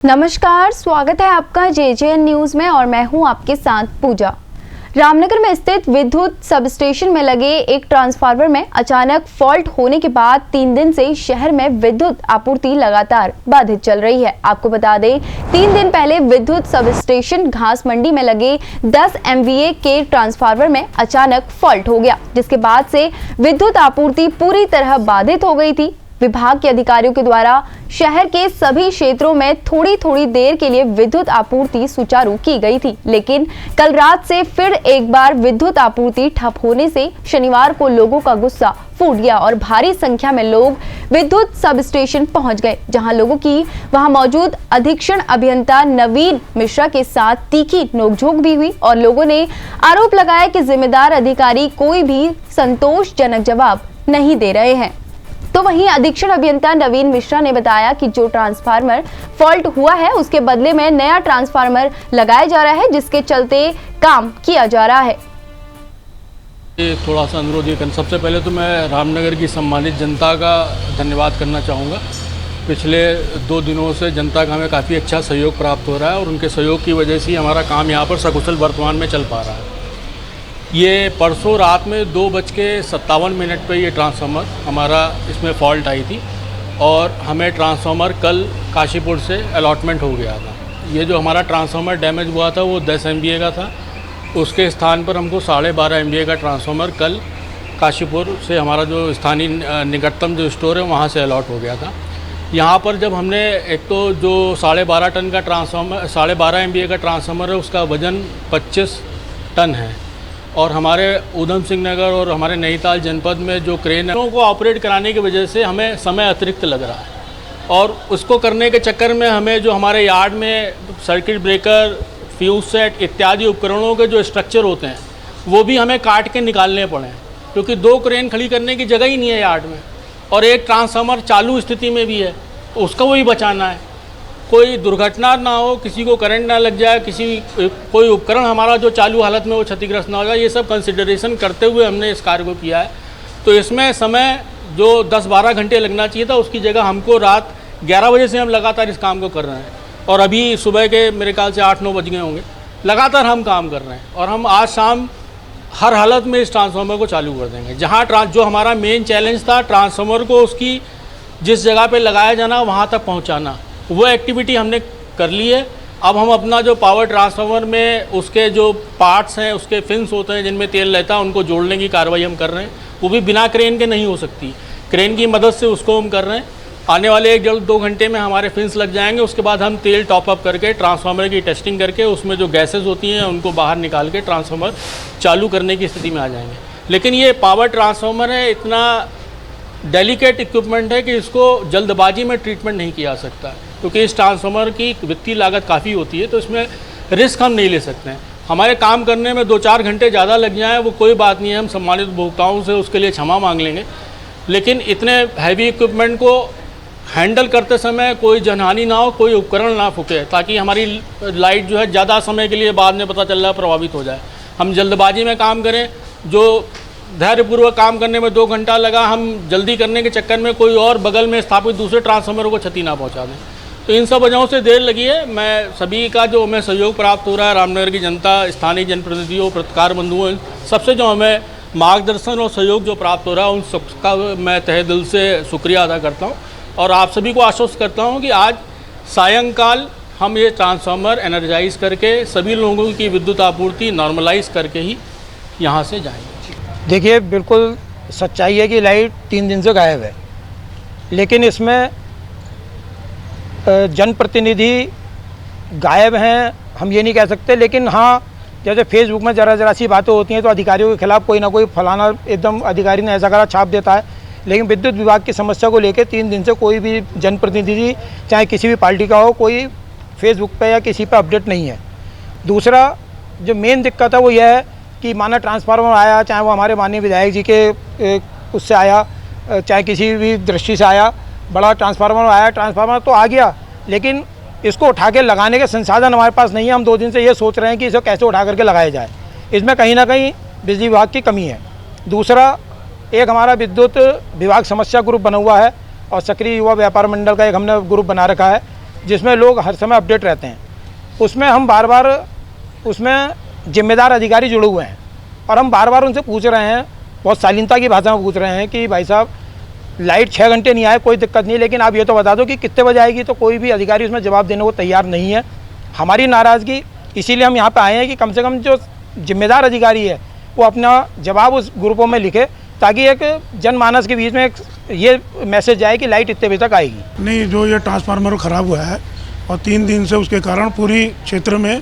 नमस्कार, स्वागत है आपका जेजेएन न्यूज में और मैं हूं आपके साथ पूजा। रामनगर में स्थित विद्युत सब स्टेशन में लगे एक ट्रांसफार्मर में अचानक फॉल्ट होने के बाद 3 दिन से शहर में विद्युत आपूर्ति लगातार बाधित चल रही है। आपको बता दें, 3 दिन पहले विद्युत सब स्टेशन घास मंडी में लगे 10 MVA के ट्रांसफार्मर में अचानक फॉल्ट हो गया, जिसके बाद से विद्युत आपूर्ति पूरी तरह बाधित हो गई थी। विभाग के अधिकारियों के द्वारा शहर के सभी क्षेत्रों में थोड़ी थोड़ी देर के लिए विद्युत आपूर्ति सुचारू की गई थी, लेकिन कल रात से फिर एक बार विद्युत आपूर्ति ठप होने से शनिवार को लोगों का गुस्सा फूट गया और भारी संख्या में लोग विद्युत सब स्टेशन पहुंच गए, जहां लोगों की वहां मौजूद अधीक्षण अभियंता नवीन मिश्रा के साथ तीखी नोकझोंक भी हुई और लोगों ने आरोप लगाया कि जिम्मेदार अधिकारी कोई भी संतोषजनक जवाब नहीं दे रहे हैं। तो वहीं अधीक्षण अभियंता नवीन मिश्रा ने बताया कि जो ट्रांसफार्मर फॉल्ट हुआ है उसके बदले में नया ट्रांसफार्मर लगाया जा रहा है, जिसके चलते काम किया जा रहा है। थोड़ा सा अनुरोध ये करना, सबसे पहले तो मैं रामनगर की सम्मानित जनता का धन्यवाद करना चाहूँगा। पिछले 2 दिनों से जनता का हमें काफ़ी अच्छा सहयोग प्राप्त हो रहा है और उनके सहयोग की वजह से हमारा काम यहाँ पर सकुशल वर्तमान में चल पा रहा है। ये परसों रात में 2:57 पे ये ट्रांसफार्मर हमारा इसमें फॉल्ट आई थी और हमें ट्रांसफार्मर कल काशीपुर से अलॉटमेंट हो गया था। ये जो हमारा ट्रांसफार्मर डैमेज हुआ था वो 10 MVA का था, उसके स्थान पर हमको 12.5 MVA का ट्रांसफार्मर कल काशीपुर से हमारा जो स्थानीय निकटतम जो स्टोर है वहाँ से अलॉट हो गया था। यहाँ पर जब हमने एक तो जो 12.5 टन का ट्रांसफार्मर 12.5 MVA का ट्रांसफार्मर है उसका वज़न 25 टन है और हमारे ऊधम सिंह नगर और हमारे नैनीताल जनपद में जो क्रेन है को ऑपरेट कराने की वजह से हमें समय अतिरिक्त लग रहा है और उसको करने के चक्कर में हमें जो हमारे यार्ड में सर्किट ब्रेकर, फ्यूज सेट इत्यादि उपकरणों के जो स्ट्रक्चर होते हैं वो भी हमें काट के निकालने पड़े हैं, क्योंकि 2 क्रेन खड़ी करने की जगह ही नहीं है यार्ड में और एक ट्रांसफार्मर चालू स्थिति में भी है, तो उसको भी बचाना है। कोई दुर्घटना ना हो, किसी को करंट ना लग जाए, कोई उपकरण हमारा जो चालू हालत में वो क्षतिग्रस्त ना हो जाए, ये सब कंसिडरेशन करते हुए हमने इस कार्य को किया है। तो इसमें समय जो 10-12 घंटे लगना चाहिए था उसकी जगह हमको रात 11 बजे से हम लगातार इस काम को कर रहे हैं और अभी सुबह के मेरे ख्याल से 8-9 बज गए होंगे, लगातार हम काम कर रहे हैं और हम आज शाम हर हालत में इस ट्रांसफार्मर को चालू कर देंगे। जहाँ जो हमारा मेन चैलेंज था ट्रांसफार्मर को उसकी जिस जगह पर लगाया जाना वहाँ तक पहुँचाना, वो एक्टिविटी हमने कर ली है। अब हम अपना जो पावर ट्रांसफार्मर में उसके जो पार्ट्स हैं, उसके फिन्स होते हैं जिनमें तेल रहता है, उनको जोड़ने की कार्रवाई हम कर रहे हैं। वो भी बिना क्रेन के नहीं हो सकती, क्रेन की मदद से उसको हम कर रहे हैं। आने वाले 1-2 घंटे में हमारे फिन्स लग जाएंगे, उसके बाद हम तेल टॉपअप करके ट्रांसफार्मर की टेस्टिंग करके उसमें जो गैसेज होती हैं उनको बाहर निकाल के ट्रांसफार्मर चालू करने की स्थिति में आ जाएंगे। लेकिन ये पावर ट्रांसफार्मर है, इतना डेलिकेट इक्विपमेंट है कि इसको जल्दबाजी में ट्रीटमेंट नहीं किया जा सकता, क्योंकि इस ट्रांसफार्मर की वित्तीय लागत काफ़ी होती है, तो इसमें रिस्क हम नहीं ले सकते हैं। हमारे काम करने में 2-4 घंटे ज़्यादा लग जाएँ वो कोई बात नहीं है, हम सम्मानित उपभोक्ताओं से उसके लिए क्षमा मांग लेंगे। लेकिन इतने हैवी इक्विपमेंट को हैंडल करते समय कोई जनहानि ना हो, कोई उपकरण ना फूके, ताकि हमारी लाइट जो है ज़्यादा समय के लिए बाद में पता चल रहा है प्रभावित हो जाए। हम जल्दबाजी में काम करें, जो धैर्यपूर्वक काम करने में 2 घंटा लगा, हम जल्दी करने के चक्कर में कोई और बगल में स्थापित दूसरे ट्रांसफार्मर को क्षति ना पहुंचा दें। तो इन सब वजहों से देर लगी है। मैं सभी का जो हमें सहयोग प्राप्त हो रहा है, रामनगर की जनता, स्थानीय जनप्रतिनिधियों, पत्रकार बंधुओं, सबसे जो हमें मार्गदर्शन और सहयोग जो प्राप्त हो रहा है उन सबका मैं तहे दिल से शुक्रिया अदा करता हूँ और आप सभी को आश्वस्त करता हूँ कि आज सायंकाल हम ये ट्रांसफार्मर एनर्जाइज करके सभी लोगों की विद्युत आपूर्ति नॉर्मलाइज करके ही यहाँ से जाएंगे। देखिए, बिल्कुल सच्चाई है कि लाइट 3 दिन से गायब है, लेकिन इसमें जनप्रतिनिधि गायब हैं हम ये नहीं कह सकते। लेकिन हाँ, जैसे फेसबुक में ज़रा सी बातें होती हैं तो अधिकारियों के खिलाफ कोई ना कोई फलाना एकदम अधिकारी ने ऐसा करा छाप देता है, लेकिन विद्युत विभाग की समस्या को लेकर 3 दिन से कोई भी जनप्रतिनिधि चाहे किसी भी पार्टी का हो, कोई फेसबुक पे या किसी पे अपडेट नहीं है। दूसरा जो मेन दिक्कत है वो यह है कि माना ट्रांसफार्मर आया, चाहे वो हमारे माननीय विधायक जी के उससे आया, चाहे किसी भी दृष्टि से आया, बड़ा ट्रांसफार्मर आया, ट्रांसफार्मर तो आ गया, लेकिन इसको उठा के लगाने के संसाधन हमारे पास नहीं है। हम 2 दिन से ये सोच रहे हैं कि इसे कैसे उठा करके लगाया जाए। इसमें कहीं ना कहीं बिजली विभाग की कमी है। दूसरा, एक हमारा विद्युत विभाग समस्या ग्रुप बना हुआ है और सक्रिय युवा व्यापार मंडल का एक हमने ग्रुप बना रखा है, जिसमें लोग हर समय अपडेट रहते हैं, उसमें हम बार बार उसमें जिम्मेदार अधिकारी जुड़े हुए हैं और हम बार बार उनसे पूछ रहे हैं, बहुत शालीनता की भाषा में पूछ रहे हैं कि भाई साहब लाइट 6 घंटे नहीं आए, कोई दिक्कत नहीं, लेकिन आप ये तो बता दो कि कितने बजे आएगी। तो कोई भी अधिकारी उसमें जवाब देने को तैयार नहीं है। हमारी नाराज़गी इसीलिए हम यहाँ पे आए हैं कि कम से कम जो जिम्मेदार अधिकारी है वो अपना जवाब उस ग्रुपों में लिखे, ताकि एक जनमानस के बीच में एक ये मैसेज जाए कि लाइट इतने बजे तक आएगी। नहीं, जो ये ट्रांसफार्मर ख़राब हुआ है और 3 दिन से उसके कारण पूरी क्षेत्र में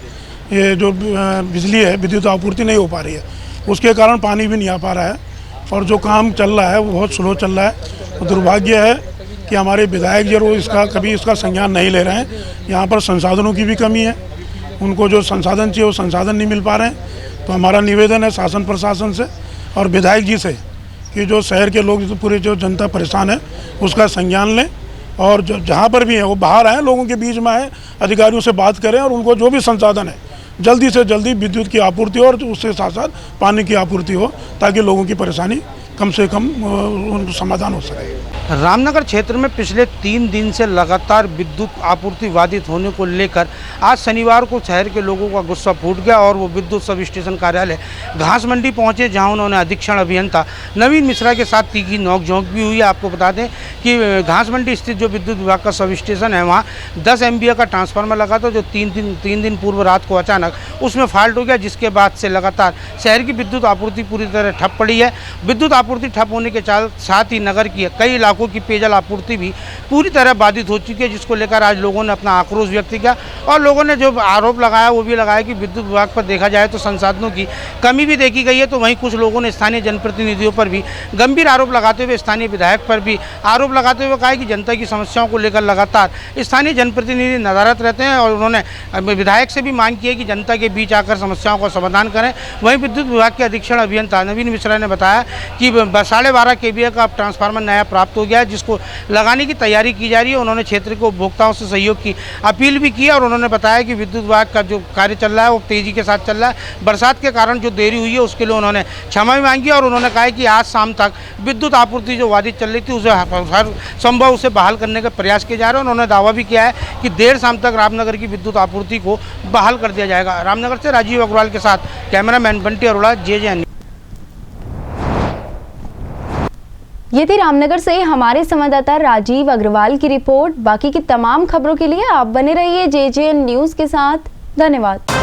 ये जो बिजली है, विद्युत आपूर्ति नहीं हो पा रही है, उसके कारण पानी भी नहीं आ पा रहा है और जो काम चल रहा है वो बहुत स्लो चल रहा है। दुर्भाग्य है कि हमारे विधायक जो कभी इसका संज्ञान नहीं ले रहे हैं। यहाँ पर संसाधनों की भी कमी है, उनको जो संसाधन चाहिए वो संसाधन नहीं मिल पा रहे हैं। तो हमारा निवेदन है शासन प्रशासन से और विधायक जी से कि जो शहर के लोग, पूरी जो जनता परेशान है, उसका संज्ञान लें और जो जहाँ पर भी है वो बाहर आए, लोगों के बीच में आए, अधिकारियों से बात करें और उनको जो भी संसाधन है जल्दी से जल्दी विद्युत की आपूर्ति और उसके साथ साथ पानी की आपूर्ति हो, ताकि लोगों की परेशानी कम से कम उनको समाधान हो सके। रामनगर क्षेत्र में पिछले 3 दिन से लगातार विद्युत आपूर्ति बाधित होने को लेकर आज शनिवार को शहर के लोगों का गुस्सा फूट गया और वो विद्युत सब स्टेशन कार्यालय घास मंडी पहुंचे, जहां उन्होंने अधीक्षण अभियंता नवीन मिश्रा के साथ तीखी नोकझोंक भी हुई है। आपको बता दें कि घास मंडी स्थित जो विद्युत विभाग का सब स्टेशन है, वहाँ 10 MVA का ट्रांसफार्मर लगा था, जो 3 दिन पूर्व रात को अचानक उसमें फॉल्ट हो गया, जिसके बाद से लगातार शहर की विद्युत आपूर्ति पूरी तरह ठप पड़ी है। विद्युत आपूर्ति ठप होने के साथ ही नगर की कई इलाकों की पेयजल आपूर्ति भी पूरी तरह बाधित हो चुकी है, जिसको लेकर आज लोगों ने अपना आक्रोश व्यक्त किया और लोगों ने जो आरोप लगाया वो भी लगाया कि विद्युत विभाग पर देखा जाए तो संसाधनों की कमी भी देखी गई है। तो वहीं कुछ लोगों ने स्थानीय जनप्रतिनिधियों पर भी गंभीर आरोप लगाते हुए, स्थानीय विधायक पर भी आरोप लगाते हुए कहा कि जनता की समस्याओं को लेकर लगातार स्थानीय जनप्रतिनिधि नदारत रहते हैं और उन्होंने विधायक से भी मांग की है कि जनता के बीच आकर समस्याओं का समाधान करें। वहीं विद्युत विभाग के अधीक्षण अभियंता नवीन मिश्रा ने बताया कि 12.5 kVA का ट्रांसफार्मर नया प्राप्त हो गया है, जिसको लगाने की तैयारी की जा रही है। उन्होंने क्षेत्र के उपभोक्ताओं से सहयोग की अपील भी की और उन्होंने बताया कि विद्युत विभाग का जो कार्य चल रहा है वो तेज़ी के साथ चल रहा है। बरसात के कारण जो देरी हुई है उसके लिए उन्होंने क्षमा भी मांगी और उन्होंने कहा कि आज शाम तक विद्युत आपूर्ति जो बाधित चल रही थी उसे हर संभव उसे बहाल करने का प्रयास किया जा रहा है। उन्होंने दावा भी किया है कि देर शाम तक रामनगर की विद्युत आपूर्ति को बहाल कर दिया जाएगा। रामनगर से राजीव अग्रवाल के साथ कैमरामैन बंटी अरोड़ा, JJ। ये थी रामनगर से हमारे संवाददाता राजीव अग्रवाल की रिपोर्ट। बाकी की तमाम खबरों के लिए आप बने रहिए JJN न्यूज़ के साथ। धन्यवाद।